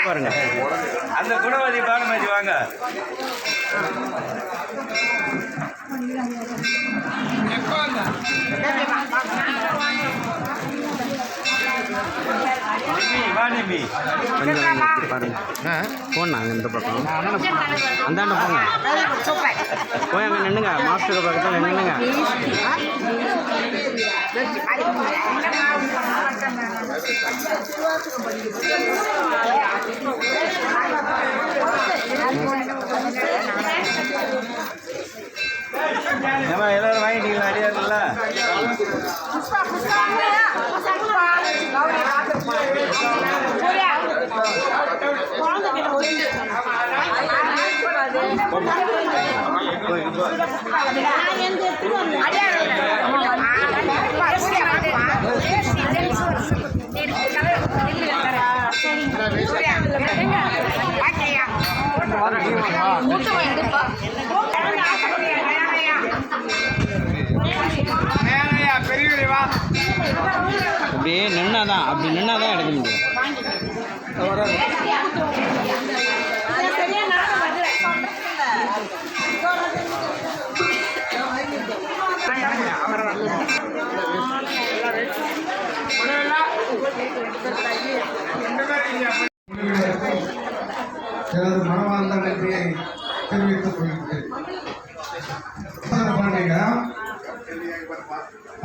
பாருங்க அந்த குணவதி பானுமதி வாங்க. போனா இந்த பக்கம் அந்தாண்ட போங்க, போய் அங்கே நின்னுங்க, மாஸ்டர் பக்கத்தில் நின்னுங்க. எல்லாரும் வாங்கிட்டீங்களா? அடியாருல்ல அப்படியே நின்னாதான், அப்படி நின்னாதான் எடுக்க முடியும். எனது மனமார்ந்த நன்றியை தெரிவித்துக் கொள்கிறேன்.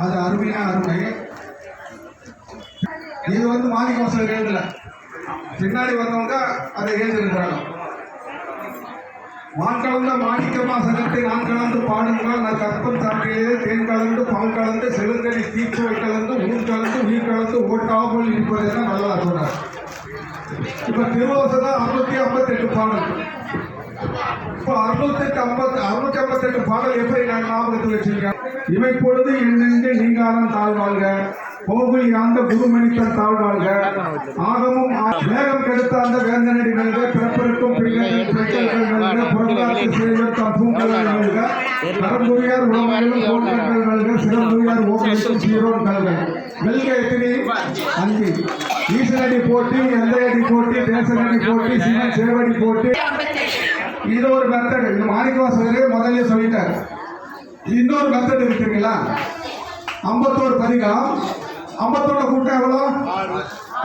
அது அருமையான அருமை. இது மாணிக்கவாசகர் எழுதல, பின்னாடி வந்தவங்க அதை எழுதியிருக்கிறாங்க. மான் கலந்த மாணிக்க வாசகத்தை நான் கலந்து பாடுங்கள், நான் கற்பம் சாப்பியே தேன் கலந்து பால் கலந்து செலுங்கடி தீச்சுவை கலந்து ஊர் கலந்து உயிர் கலந்து ஓட்டாமல் இருப்பதெல்லாம் நல்லா சொன்னார். இப்ப திருவாசகம் 658 பாடல். இப்போ 658 பாடல் எப்படி நான் ஞாபகத்தில் வச்சிருக்கேன். இவை பொழுது எண்ணெஞ்சு நீங்காதான் தாழ்வாழ்க, கோவில் யாந்த குருமணித்தன் தாழ்வாழ்க, ஆகமும் வேகம் கெடுத்த அந்த வேந்தனடி நல்க, பிறப்பிற்கும் பிள்ளைகள் நல்க, புறந்தாக்கு செய்வர் தம் பூங்கல் நல்க, பரம்புரியார் உணவர்களும் கோட்கள் நல்க, சிறம்புரியார் ஓகலுக்கும் சீரோன் நல்க. வெல்க எத்தனை 5. ஈசனடி போட்டி, எல்லையடி போட்டி, தேசனடி போட்டி, சிவன் சேவடி போட்டி. இது ஒரு மெத்தட். இந்த மாணிக்கவாசகரே முதல்ல சொல்லிட்டார். இன்னொரு மெத்தட் இருக்குங்களா? 51 பதிகம், 51 கூட்டம் எவ்வளோ?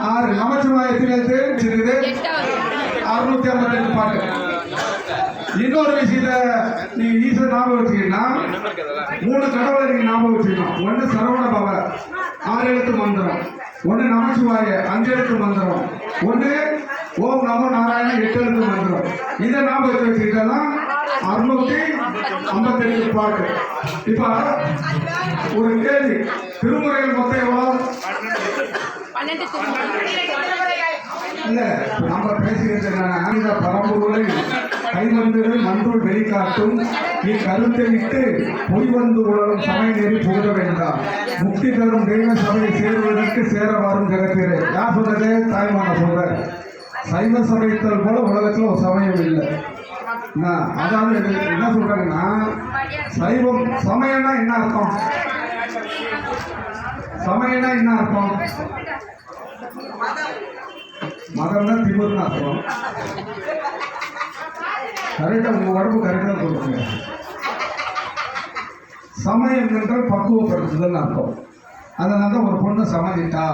6. நமச்சிவாயத்தில் 658 பாட்டு. இன்னொரு விஷயத்த நீங்க ஈஸ்வரர் ஞாபகம் வச்சுக்கீங்கன்னா 3 கடவுளை நீங்க ஞாபகம் வச்சுக்கணும். 1 சரவண பவ 6 எழுத்து மந்திரம், 1 நமச்சிவாய 5 எழுத்து மந்திரம், 1 ஓம் நமோ நாராயண 8 எழுத்து மந்திரம். இதை ஞாபகம் வச்சுக்கிட்டா 658 பாட்டு. இப்ப ஒரு கேள்வி, திருமுறைகள் மொத்தம் எவ்வளோ? இல்ல நம்ம பேசுகிறது என்னன்னா, பரம்பொருளை கைவந்து மன்றுள் வெளிக்காட்டும் இக்கருத்தை விட்டு பொய் வந்து உலகம் சமய நெறி புகழ வேண்டாம், முக்தி தரும் தெய்வ சபையை சேருவதற்கு சேர வரும் ஜெகத்திலே. யார் சொல்றது? தாய்மான சொல்ற. சைவ சமயத்தல் போல உலகத்துல ஒரு சமயம் இல்லை. அதாவது என்ன சொல்றாங்கன்னா, சைவம் சமயம்னா என்ன அர்த்தம்? சமயம்னா என்ன அர்த்தம்? மதம்னா திமுர்னு அர்த்தம். கரெக்டா உங்க உடம்பு கரெக்டா சொல்லுங்க. சமயம் என்றால் பக்குவப்படுத்துதல் அர்த்தம். அதனால தான் ஒரு பொண்ணு சமதிட்டா,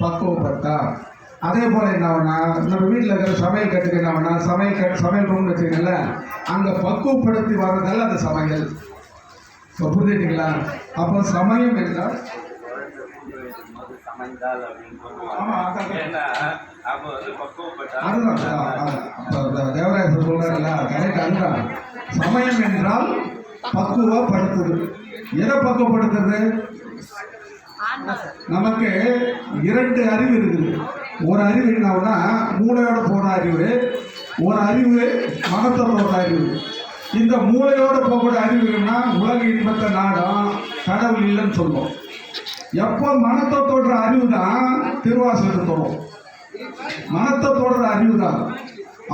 பக்குவப்பட்டா. அதே போல என்ன ஆகுனா, நம்ம வீட்டில் இருக்கிற சமையல் கட்டுக்கு என்ன ஆகுனா, சமையல் ரூம்னு வச்சுக்கல, அங்கே பக்குவப்படுத்தி வர்றதால அது சமையல். புரிஞ்சுட்டீங்களா? அப்போ சமயம் என்றால் தேவராயர் சொல்றாருல்ல, கரெக்ட். அதுதான் சமயம் என்றால் பக்குவப்படுத்துது. எதை பக்குவப்படுத்துறது? நமக்கு 2 அறிவு இருக்குது. ஒரு அறிவு என்னன்னா மூளையோட போன அறிவு, ஒரு அறிவு மனத்தோட அறிவு. இந்த மூளையோட போகக்கூடிய அறிவுன்னா உலக இன்பத்தை நாடம், கடவுள் இல்லைன்னு சொல்லுவோம். எப்போ மனத்தை தொடுற அறிவு தான் திருவாசகத்தை தொடும். மனத்தை தொடுற அறிவு தான்.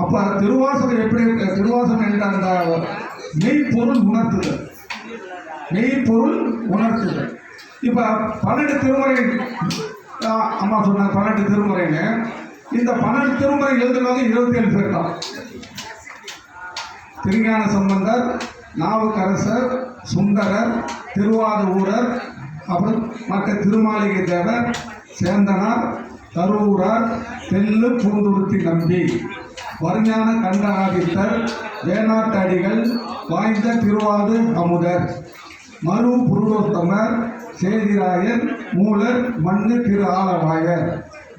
அப்போ திருவாசகம் எப்படி திருவாசகம் என்ற அந்த மெய்ப்பொருள் உணர்த்துதல், மெய்ப்பொருள் உணர்த்துதல். இப்போ 12 திருமுறை அம்மா சொன்னாங்க, 12 திருமுறைன்னு. இந்த 12 திருமுறை எழுதுனவங்க 27 பேர் தான். திருஞான சம்பந்தர், நாவுக்கரசர், சுந்தரர், திருவாதூரர், அப்புறம் மற்ற திருமாளிகை தேவர், சேந்தனார், கரூரார், தெல்லு பூந்துருத்தி நம்பி, வருஞான கண்டராதித்தர், வேணாட்டடிகள், வாய்ந்த திருவாது அமுதர், மரு புருடோத்தமர், சேதிராயர், மூலர், மண்ணு திரு ஆலவாயர்,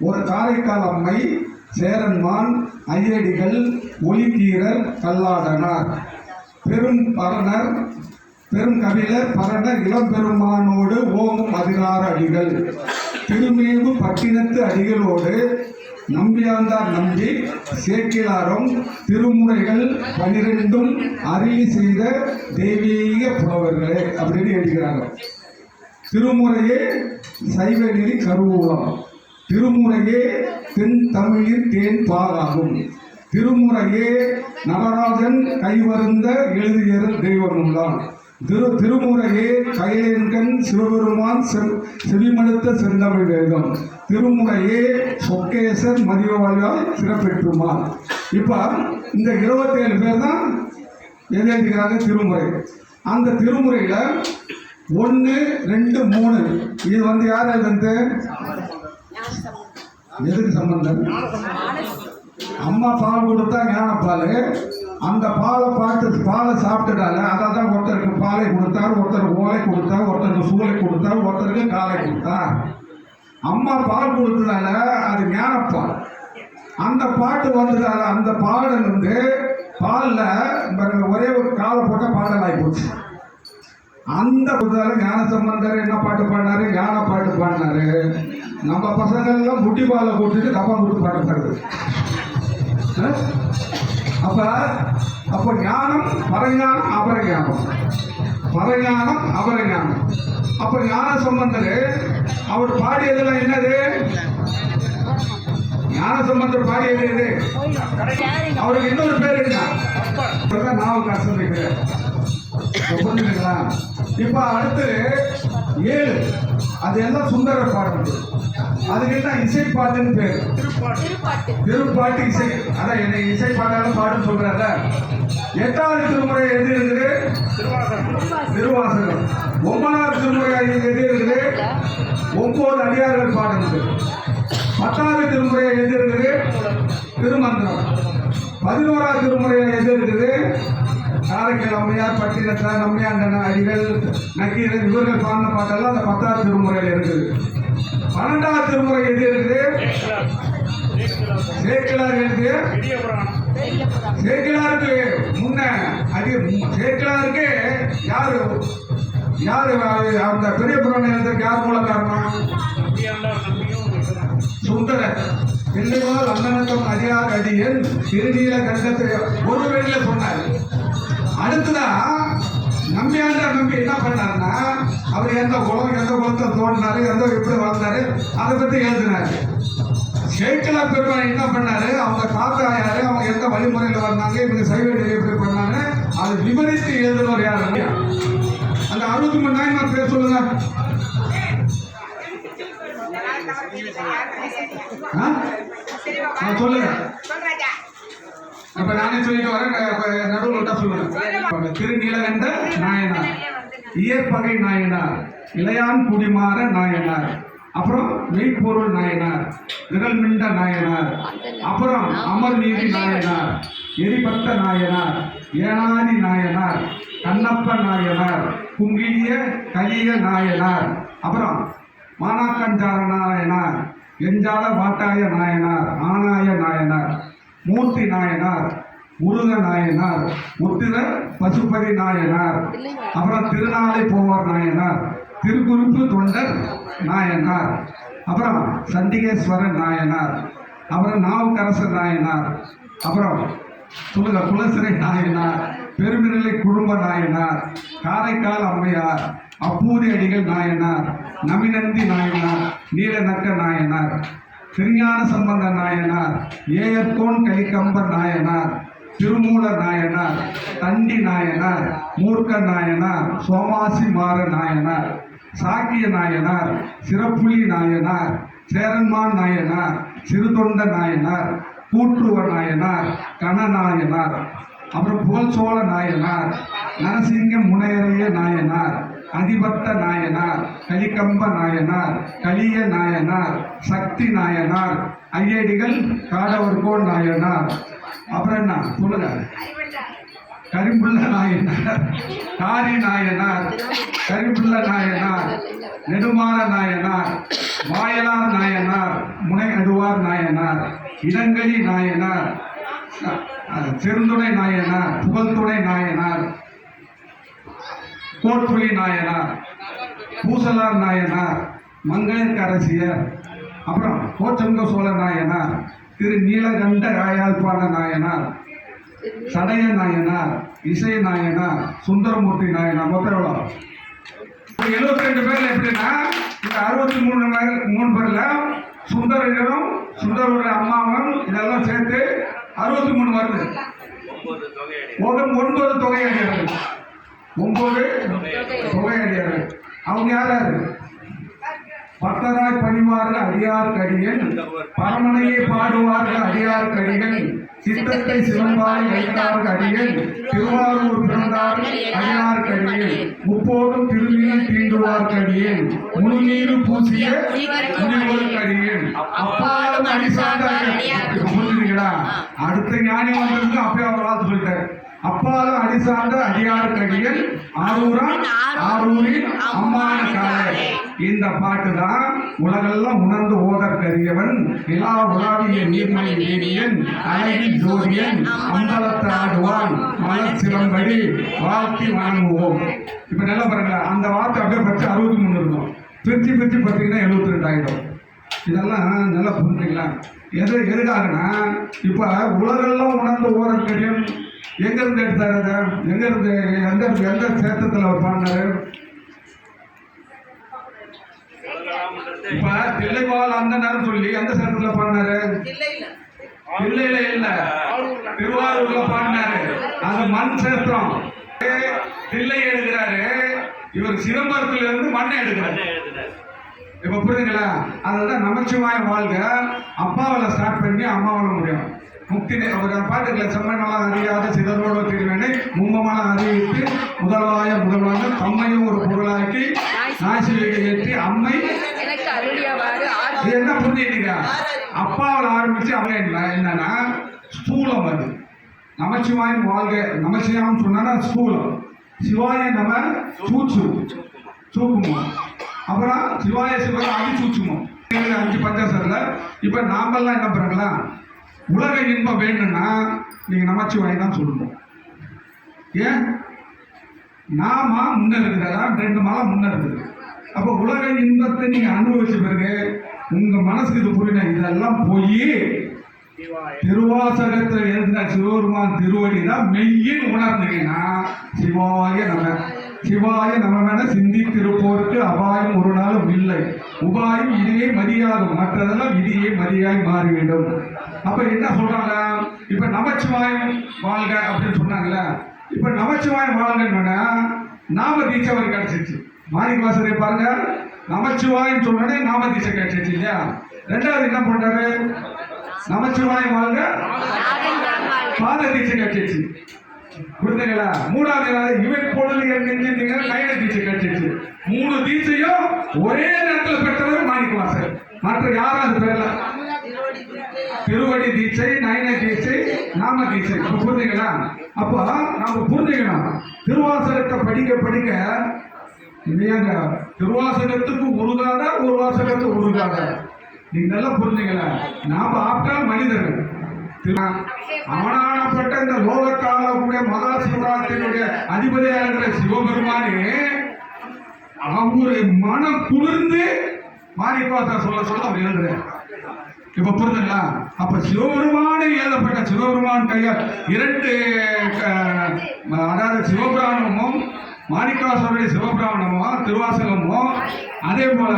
ஒரு காரைக்கால் அம்மை, சேரன்மான், ஐயடிகள், ஒளிக்கீரர், கல்லாடனார், பெரும் பரணர், பெரும் கபிலர், பரணர், இளம்பெருமானோடு ஓமும் 16 அடிகள், திருமேவு பட்டினத்து அடிகளோடு நம்பியாந்தார் நம்பி, சேக்கிலாரும், திருமுறைகள் 12 அருளி செய்த தெய்வீக புலவர்களே அப்படின்னு எழுதுகிறாங்க. திருமுறையே சைவநெறி கருவூலம், திருமுறையே தென் தமிழின் தேன் பாலாகும், திருமுறையே நடராஜன் கைவருந்த எழுதியறல் தெய்வம்தான், திருமுறையே கையிலென்கண் சிவபெருமான் செவிமடுத்த செந்தமிழ் வேதம், திருமுறையே சொக்கேசர் மதியவாழ்வாய் சிறப்பெற்றுமான். இப்போ இந்த 27 பேர் தான் எழுதிக்கிறாங்க திருமுறை. அந்த திருமுறையில் 1, 2, 3 இது யார் எழுதுறது? எதுக்கு சம்பந்தம்? அம்மா பால் கொடுத்தா ஞானப்பால். அந்த பாலை சாப்பிட்டுட்டால அதை தான் ஒருத்தருக்கு பாலை கொடுத்தார், ஒருத்தருக்கு ஓலை கொடுத்தார், ஒருத்தருக்கு சூளை கொடுத்தார், ஒருத்தருக்கு காலை கொடுத்தார். அம்மா பால் கொடுத்ததால அது ஞானப்பால். அந்த பாட்டு வந்ததால அந்த பாடல் பாலில் ஒரே ஒரு காலை போட்டால் பாடல் ஆகி போச்சு. அந்த ஞான சம்பந்தர் என்ன பாட்டு பாடினாரு? ஞான பாட்டு பாடினாரு. நம்ம பசங்கள்லாம் முட்டி பாலை போட்டுட்டு கப்பா கொடுத்து பாட்டு பாடுது. அப்போ ஞானம் பரஞானம் அபரஞானம், பரஞானம் அபரஞானம். அப்போ ஞான சம்பந்தர் அவர் பாடியதெல்லாம் என்னது? ஞான சம்பந்தர் பாடியது எது? அவருக்கு இன்னொரு பேர் என்ன? நாவுக்கரசர் இருக்கிறார். புரிஞ்சுங்களா? இப்ப அடுத்து 7 அது எல்லாம் சுந்தர பாடல். அதுக்கு என்ன இசை பாட்டுன்னு பேர்? திருப்பாட்டு இசை. அதான் என்னை இசை பாட்டாலும் பாடுன்னு சொல்றாங்க. 8வது திருமுறை எது இருக்குது? திருவாசகம். 9வது திருமுறை எது இருக்குது? 9 அடியார்கள் பாடுறது. 10வது திருமுறை எது இருக்குது? திருமந்திரம். 11வது திருமுறை எது இருக்குது? காரைக்கால் அம்மையார், பட்டினத்தார், நம்பியாண்டன அடிகள், நக்கீரன் இவர்கள் பாடின பாட்டெல்லாம் அந்த 10வது திருமுறையில் இருக்குது. 12வது திருமுறை எது இருக்குது? சேக்கிலார் எழுதிய சேக்கிலாருக்கு முன்ன சேக்கிலாருக்கு யாரு அந்த பெரிய புராணம் எழுதுறதுக்கு யார் மூல காரணம்? சுந்தரர். பிள்ளைவாள் அண்ணனத்தம் அதிகார் அடியன் திருநீல கண்டத்தை ஒரு வழியில சொன்னார். அடுத்ததான் நம்பியாண்டார் நம்பி என்ன பண்ணாருன்னா, அவர் எந்த குளத்தை தோண்டினாரு, எப்படி வளர்ந்தாரு, அதை பற்றி எழுதினாரு. சேக்கிலார் பெருமாள் என்ன பண்ணாரு, அவங்க தாத்தா யாரு, அவங்க எந்த வழிமுறையில் வந்தாங்க, இவங்க சைவ நெறி எப்படி பண்ணாங்க, அதை விவரித்து எழுதினவர் யாரு? அந்த 63 நாயன்மார் பேர் சொல்லுங்க. சொல்லுங்க. இப்ப நானே சொல்லிட்டு வரேன், நடுவில் விட்டா சொல்லுங்க. திருநீலகண்ட நாயனார், இயற்பகை நாயனார், இளையான் குடிமாற நாயனார், அப்புறம் மெய்ப்பொருள் நாயனார், விரல்மிண்ட நாயனார், அப்புறம் அமர்நீதி நாயனார், எரிபத்த நாயனார், ஏனாதி நாயனார், கண்ணப்ப நாயனார், குங்கிலிய கலிய நாயனார், அப்புறம் மானாக்கஞ்சார நாயனார், எஞ்சால வாட்டாய நாயனார், ஆனாய நாயனார், மூர்த்தி நாயனார், முருக நாயனார், உத்திர பசுபதி நாயனார், அப்புறம் திருநாளை போவார் நாயனார், திருக்குறுப்பு தொண்டர் நாயனார், அப்புறம் சண்டிகேஸ்வரன் நாயனார், அப்புறம் நாவுக்கரசர் நாயனார், அப்புறம் சொல்லுங்க குலசிறை நாயனார், பெருமிரலை குடும்ப நாயனார், காரைக்கால் அம்மையார், அப்பூதி அடிகள் நாயனார், நமிநந்தி நாயனார், நீலநக்க நாயனார், திருஞான சம்பந்த நாயனார், ஏயர்கோன் கலிக்கம்பர் நாயனார், திருமூல நாயனார், தண்டி நாயனார், மூர்க்க நாயனார், சோமாசி மாற நாயனார், சாக்கிய நாயனார், சிறப்புலி நாயனார், சேரன்மான் நாயனார், சிறுதொண்ட நாயனார், கூற்றுவ நாயனார், கணநாயனார், அப்புறம் புகழ்சோழ நாயனார், நரசிங்க முனையரைய நாயனார், அதிபத்த நாயனார், கலிக்கம்ப நாயனார், கலிய நாயனார், சக்தி நாயனார், ஐயடிகள் காடவர்கோன் நாயனார், அப்புறம் என்ன சொல்லுங்க, கரிம்புள்ள நாயனார், காரி நாயனார், கரிம்புள்ள நாயனார், நெடுமாற நாயனார், வாயலார் நாயனார், முனை நடுவார் நாயனார், இடங்களி நாயனார், செருந்துணை நாயனார், புகழ்துணை நாயனார், கோட்புலி நாயனார், பூசலார் நாயனார், மங்கையர்க்கரசியர், அப்புறம் கோச்சங்க சோழ நாயனார், திரு நீலகண்ட ராயாழ்ப்பாண நாயனார், சடைய நாயனார், இசை நாயனார், சுந்தரமூர்த்தி நாயனார். மொத்தம் எவ்வளோ? 72 பேர்ல எப்படின்னா இந்த 63 பேர்ல சுந்தரரும் சுந்தரருடைய அம்மாவும் இதெல்லாம் சேர்த்து 63 வருது. 9 தொகையடியார்கள், 9 தொகையடியார்கள். அவங்க யாராரு? பத்தராய் பணிவார்கள் அடியார் கடியன், பரமனையை பாடுவார்கள் அடியார் கடிகள், சித்தத்தை சிவம்பாய் வைத்தார்கள் அடியன், திருவாரூர் பிறந்தார்கள் அடியார் கடியன், முப்போதும் திருநீர் தீண்டுவார் கடியன், முழுநீரு பூசிய முனிவர் கடியன், அப்பாலும் அடிசார்ந்த புரிஞ்சுங்களா? அடுத்த ஞானி வந்திருந்து அப்பயே அவர் வாழ்த்து சொல்லிட்டார். அப்பாலும் அடிசார்ந்த அடியார் கடியன், ஆரூரின் அம்மான காலை. இந்த பாட்டு தான் உலகெல்லாம் உணர்ந்து ஓதற்கரியவன், நிலா உலாவிய நீர்மணி வேணியன், அழகின் ஜோதியன், அம்பலத்தை ஆடுவான், மலர் சிலம்படி வாழ்த்தி வணங்குவோம். இப்ப நல்லா பாருங்க, அந்த வார்த்தை அப்படியே பற்றி 63 இருக்கும். பிரிச்சு பார்த்தீங்கன்னா 72 ஆயிடும். இதெல்லாம் நல்லா புரிஞ்சுக்கலாம். எதுக்காகனா இப்ப உலகெல்லாம் உணர்ந்து ஓதற்கரியன் எங்க இருந்து எடுத்தாரு? எந்த சேத்தத்தில் அவர் பாடினாரு? இப்ப தில்லைவாழ் அந்த நேரம் சொல்லி எந்த சேத்தத்தில் பாடினாரு? இல்ல திருவாரூர்ல பாடினாரு. அது மண் சேத்திரம். தில்லை எடுக்கிறாரு, இவர் சிதம்பரத்துல இருந்து மண்ணை எடுக்கிறாரு. இப்ப புரியுதுங்களா? அதுதான் நமச்சிவாய வாழ்க. அப்பாவில் ஸ்டார்ட் பண்ணி அம்மாவில் முடியும். முக்தி ஒரு பாட்டுக்களை செம்மனெல்லாம் அறியாத சிதறோடு திருவேனை மும்மமெல்லாம் அறிவித்து முதல்வாங்க தம்மையும் ஒரு பொருளாக்கி நாசிலியை ஏற்றி அம்மை என்ன புரிஞ்சுட்டீங்க? அப்பாவில் ஆரம்பிச்சு அவங்க என்னன்னா ஸ்தூலம். அது நமச்சிவாயம் வாழ்க. நமச்சிவாயம் சொன்னா ஸ்தூலம், சிவாய நம்ம சூக்குமம், அப்புறம் சிவாய சிவன் அடி சூச்சுமம். 5 பஞ்சாசத்துல இப்ப நாமெல்லாம் என்ன பண்றீங்களா? உலக இன்பம் வேணும்னா நீங்க நமச்சிவாயம் தான் சொல்லணும். ஏன்? நாம முன்ன இருக்குதா? 2 மலை முன்ன இருக்குது. அப்ப உலக இன்பத்தை நீங்க அனுபவிச்ச பிறகு உங்க மனசுக்கு இது புரியல. இதெல்லாம் போய் திருவாசகத்தில் எழுதின சிவபெருமான் திருவடி தான் மெய்யின் உணர்ந்தீங்கன்னா சிவாய நம்ம சிந்தித்திருப்போருக்கு அபாயம் ஒரு நாளும் இல்லை, உபாயம் இதையே மதியாகும், மற்றதெல்லாம் இதையே மதியாய் மாறிவிடும். அப்ப என்ன சொல்றாங்க? இப்ப நமச்சிவாயம் வாழ்க அப்படின்னு சொன்னாங்கல்ல. இப்ப நமச்சிவாயம் வாழ்கன்னு நாம தீட்சை அவர் கிடைச்சிச்சு. மாணிக்க வாசகரை பாருங்க, நமச்சிவாயம் சொன்னோடனே நாம தீட்சை கிடைச்சிச்சு இல்லையா? 2வது என்ன பண்றாரு? நமச்சிவாயம் வாழ்க பாத தீட்சை கிடைச்சிச்சு. புரிஞ்சுங்களா? 3வது இவன் பொழுது நெஞ்சீங்க கையில தீட்சை கிடைச்சிச்சு. 3 தீட்சையும் ஒரே நேரத்தில் பெற்றவர் மாணிக்க வாசகர். மற்ற யாரும் அது பேர்ல திருவடி தீட்சை, நயன தீட்சை, நாம தீட்சை. புரிஞ்சுங்களா? அப்போ நாம புரிஞ்சுக்கணும். திருவாசகத்தை படிக்க இல்லையாங்க, திருவாசகத்துக்கு உருகாத ஒரு வாசகத்துக்கு உருகாத. நீங்க நல்லா புரிஞ்சுங்கள. நாம ஆப்டால் மனிதர்கள். அவனானப்பட்ட இந்த லோகத்தால கூட மகா சிவராத்திரியுடைய அதிபதியாக இருக்கிற சிவபெருமானே அவரு மனம் குளிர்ந்து மாணிக்கவாசகரை சொல்ல சொல்ல அவர் எழுதுறார். இப்ப புரிஞ்சுங்களா? அப்ப சிவபெருமானை எழுதப்பட்ட சிவபெருமான் கையால் 2 அதாவது சிவபிராமணமும் மாணிக்கவாசகருடைய சிவபிராமணமோ திருவாசகமோ, அதே போல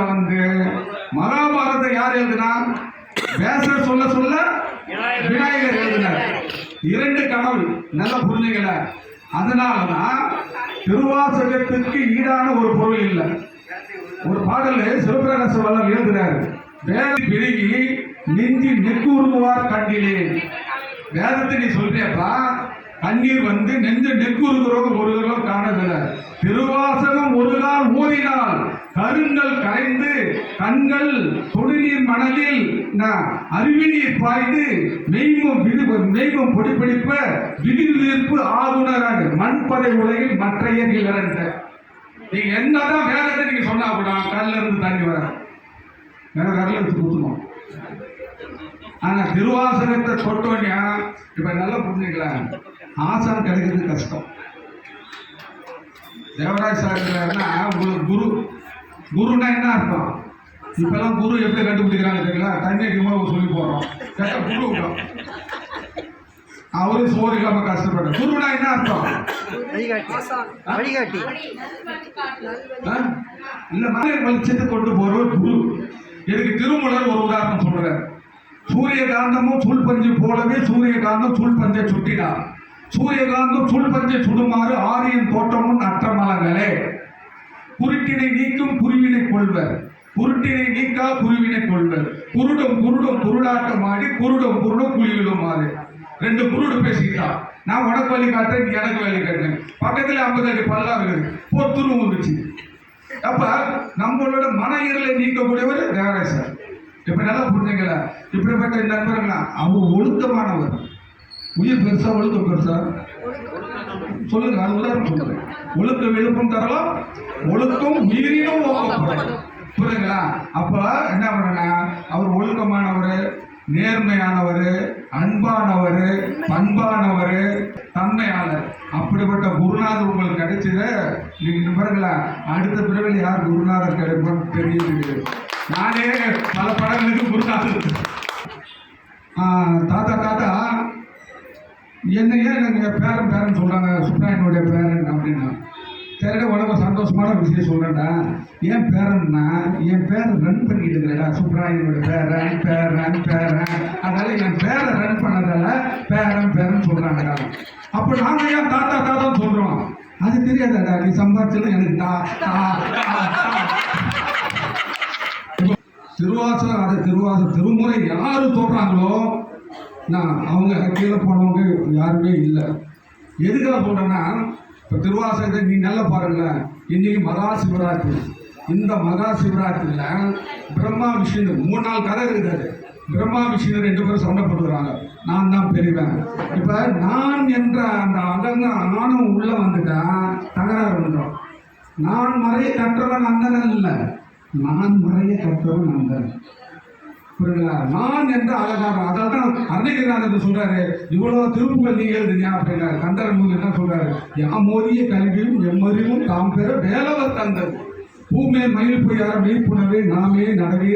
மகாபாரதத்தை யார் எழுதினா? வேசர் சொல்ல சொல்ல விநாயகர் எழுதினார். 2 கடவுள். நல்லா புரிஞ்சுங்கள? அதனாலதான் திருவாசகத்துக்கு ஈடான ஒரு பொருள் இல்லை. ஒரு பாடல் சிவபிரகாச வல்லவர் எழுதுறாரு. வேலை பெருகி நெஞ்சி நெக்குருவார் கண்டிலேன். வேதத்தை நீ சொல்றியப்பா, கண்ணீர் நெஞ்சு நெக்குருகிறவங்க ஒரு தடவை காணதில்லை. திருவாசகம் ஒரு நாள் ஓதினால் கருங்கள் கரைந்து கண்கள் தொடுநீர் மணலில் அருவிநீர் பாய்ந்து மெய்மும் பொடிப்பிடிப்ப விதிர்ப்பு ஆகுணராக மண்பதை உலகில் மற்றைய நிலரண்ட. நீங்க என்னதான் வேதத்தை நீங்க சொன்னா கூட கல்ல இருந்து தண்ணி வர கடல எடுத்து ஊற்றணும். ஆனா திருவாசகத்தை தொட்டோன்யா இப்ப நல்லா புரிஞ்சுக்கலாம், ஆசான் கிடைக்கிறது கஷ்டம். தேவராஜ் சார்னா உங்களுக்கு குருன்னா என்ன அர்த்தம்? இப்பெல்லாம் குரு எப்படி கண்டுபிடிக்கிறாங்க தெரியல, தண்ணி அதிகமாக சொல்லி போடுறோம், கேட்ட குரு அவரு சோறு இல்லாம கஷ்டப்படுற. குருனா என்ன அர்த்தம்? வழிகாட்டி இல்ல மலை வெளிச்சத்தை கொண்டு போறவர் குரு. எனக்கு திருமூலர் ஒரு உதாரணம் சொல்றார். சூரியகாந்தமும் சூழ்பஞ்சு போலவே சூரியகாந்தம் சூழ்பஞ்சை சுட்டினார். சூரியகாந்தம் சூழ்பஞ்சை சுடுமாறு ஆரியின் தோற்றமும் அற்றமலங்களே. குருட்டினை நீக்கும் குருவினை கொள்வர், குருட்டினை நீக்கா குருவினை கொள்வர். குருடும் குருடாட்டம் ஆடி குருடும் குருவிலும் ஆறு. 2 குருடு பேசிக்கிட்டா, நான் உனக்கு வழி காட்டேன், நீ எனக்கு வழி காட்டேன். பக்கத்துல 50 அடி பல்லா இருக்குது, பொத்துரும் வந்துச்சு. அப்ப நம்மளோட மன இருளை நீக்கக்கூடியவர் தேவராஜர். இப்ப நல்லா புரிஞ்சுங்களா? இப்படிப்பட்ட நண்பர்களா அவர் ஒழுக்கமானவர். உயிர் பெருசா ஒழுக்கம் பெருசா சொல்லுங்க, அது உதாரணம் சொல்லுங்க. ஒழுக்க விழுப்பம் தரலாம், ஒழுக்கம் உயிரினும் ஊக்கப்படும். புரியுங்களா? அப்ப என்ன பண்ணா அவர் ஒழுக்கமானவர், நேர்மையானவர், அன்பானவர், பண்பானவர், தன்மையாளர். அப்படிப்பட்ட குருநாதர் உங்களுக்கு கிடைச்சது. நீங்க பாருங்களா, அடுத்த பிறவில் யார் குருநாதர் கிடைப்போம் தெரியுது. நானே பல படங்களுக்கு குருநாதர். தாத்தா என்னையே எனக்கு பேரன் சொல்றாங்க, சுப்ராயனுடைய பேரன் அப்படின்னா. சரி, உலக சந்தோஷமான விஷயம் சொல்றேன்டா. என் பேரன்னா என் பேரை ரன் பண்ணிட்டு இருக்கிறேடா, சுப்ராயனுடைய பேரன். அதனால என் பேரை ரன் பண்ணதால பேரன் சொல்றாங்கடா. அப்ப நாங்க ஏன் தாத்தான்னு சொல்றோம்? அது தெரியாதாடா, நீ சம்பாதிச்சது எனக்கு திருவாசகம் திருமுறை யாரு சொல்றாங்களோ அவங்க கீழே போனவங்க யாருமே இல்லை. எதுக்காக சொல்றேன்னா, இப்போ திருவாசகத்தை நீ நல்லா பாருங்க. இன்னைக்கு மகா சிவராத்திரி. இந்த மகா சிவராத்திரியில் பிரம்மா விஷ்ணு 3 நாள் கதை இருக்குது. பிரம்மா விஷ்ணு 2 பேரும் சண்டை போட்டுக்கிறாங்க. நான் தான் பெரியவன். இப்போ நான் என்ற அந்த அகங்க ஆணவம் உள்ள வந்துட்டா தகராறு வந்துடும். நான் மறைய கற்றவன் அந்தனன் இல்லை, நான் மறைய கற்றவன் அந்தன். புரியுங்களா? நான் என்ற அழகாரம். அதான் அருணகிரிநாதர் சொல்றாரு, இவ்வளவு திருப்புகள் நீங்க எழுதுங்க அப்படின்னாரு. கந்தரமூர் என்ன சொல்றாரு? யாமோரிய கல்வியும் எம்மறிவும் தாம் பெற வேலவர் தந்தது பூமே மயில் பொய்யார மெய்ப்புணவே நாமே நடவே